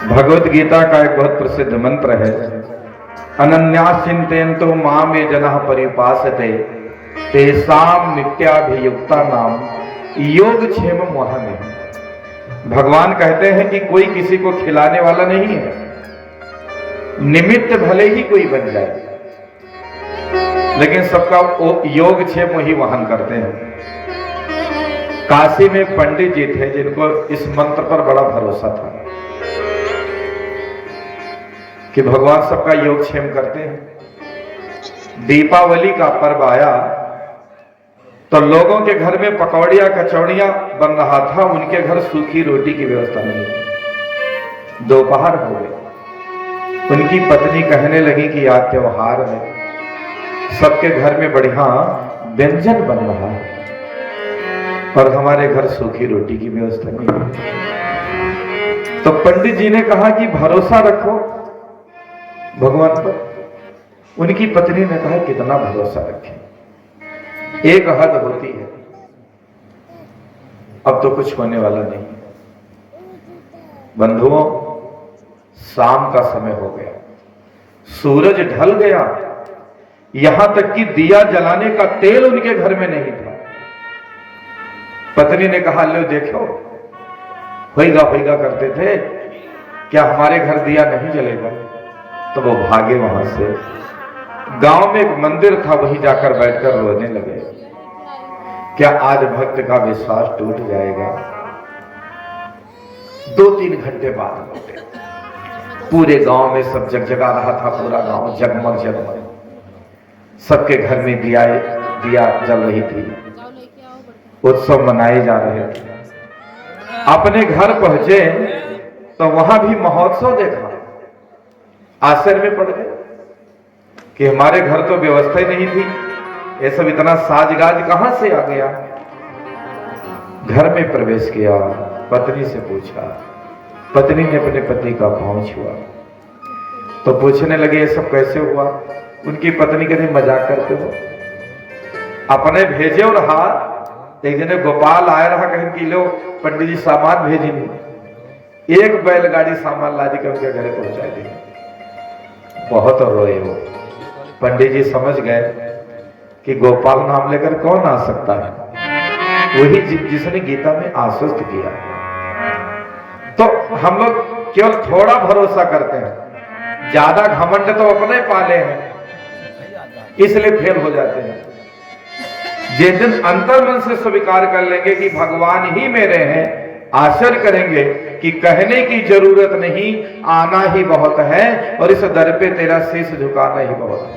भगवत गीता का एक बहुत प्रसिद्ध मंत्र है, अनन्यास चिंतयन्तो माम ये जनः परिपासते तेषां नित्याभियुक्ता नाम योगक्षेमं वहाम्यहम्। भगवान कहते हैं कि कोई किसी को खिलाने वाला नहीं है, निमित्त भले ही कोई बन जाए, लेकिन सबका योगक्षेम वही वहन करते हैं। काशी में पंडित जी थे जिनको इस मंत्र पर बड़ा भरोसा था कि भगवान सबका योगक्षेम करते हैं। दीपावली का पर्व आया तो लोगों के घर में पकौड़ियां कचौड़ियां बन रहा था, उनके घर सूखी रोटी की व्यवस्था नहीं थी। दोपहर हो गए, उनकी पत्नी कहने लगी कि आज त्योहार है, सबके घर में बढ़िया व्यंजन बन रहा है और हमारे घर सूखी रोटी की व्यवस्था नहीं है। तो पंडित जी ने कहा कि भरोसा रखो भगवान पर। उनकी पत्नी ने कहा कितना भरोसा रखें, एक हद होती है, अब तो कुछ होने वाला नहीं। बंधुओं, शाम का समय हो गया, सूरज ढल गया, यहां तक कि दिया जलाने का तेल उनके घर में नहीं था। पत्नी ने कहा लो देखो, होएगा होएगा करते थे, क्या हमारे घर दिया नहीं जलेगा? तो वो भागे वहां से, गांव में एक मंदिर था, वहीं जाकर बैठकर रोने लगे। क्या आज भक्त का विश्वास टूट जाएगा? 2-3 घंटे बाद लौटे, पूरे गांव में सब जगजगा रहा था, पूरा गांव जगमग जगमग, सबके घर में दिया जल रही थी, उत्सव मनाए जा रहे थे। अपने घर पहुंचे तो वहां भी महोत्सव देखा, आश्चर्य में पड़ गए कि हमारे घर तो व्यवस्था ही नहीं थी, ये सब इतना साजगाज कहां से आ गया। घर में प्रवेश किया, पत्नी से पूछा, पत्नी ने अपने पति का पांव छुआ तो पूछने लगे ये सब कैसे हुआ? उनकी पत्नी कहती मजाक करते हो, अपने भेजे और हाथ। एक जने गोपाल आया रहा, कहीं कि लो पंडित जी सामान भेजी नहीं, एक बैलगाड़ी सामान लादी के उनके घर पहुंचा दी। बहुत रोए हो। पंडित जी समझ गए कि गोपाल नाम लेकर कौन आ सकता है, वही जिसने गीता में आश्वस्त किया। तो हम लोग केवल थोड़ा भरोसा करते हैं, ज्यादा घमंड तो अपने पाले हैं, इसलिए फेल हो जाते हैं। जिस दिन अंतर मन से स्वीकार कर लेंगे कि भगवान ही मेरे हैं, आश्चर्य करेंगे कि कहने की जरूरत नहीं, आना ही बहुत है और इस दर पे तेरा शीश झुकाना ही बहुत है।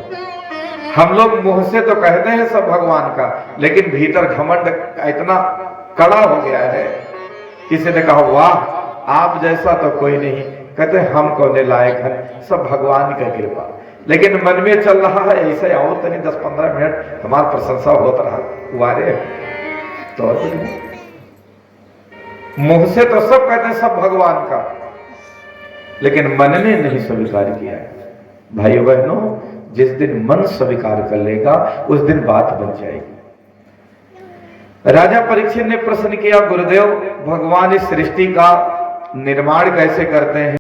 हम लोग मुंह से तो कहते हैं सब भगवान का, लेकिन भीतर घमंड इतना कड़ा हो गया है। किसी ने कहा वाह आप जैसा तो कोई नहीं, कहते हम कौन लायक है, सब भगवान की कृपा। लेकिन मन में चल रहा है ऐसे और तनी 10-15 मिनट हमारी प्रशंसा होता रहा कुआरे तो मुंह से तो सब कहते हैं सब भगवान का, लेकिन मन ने नहीं स्वीकार किया है। भाइयों बहनों, जिस दिन मन स्वीकार कर लेगा उस दिन बात बन जाएगी। राजा परीक्षित ने प्रश्न किया, गुरुदेव भगवान इस सृष्टि का निर्माण कैसे करते हैं?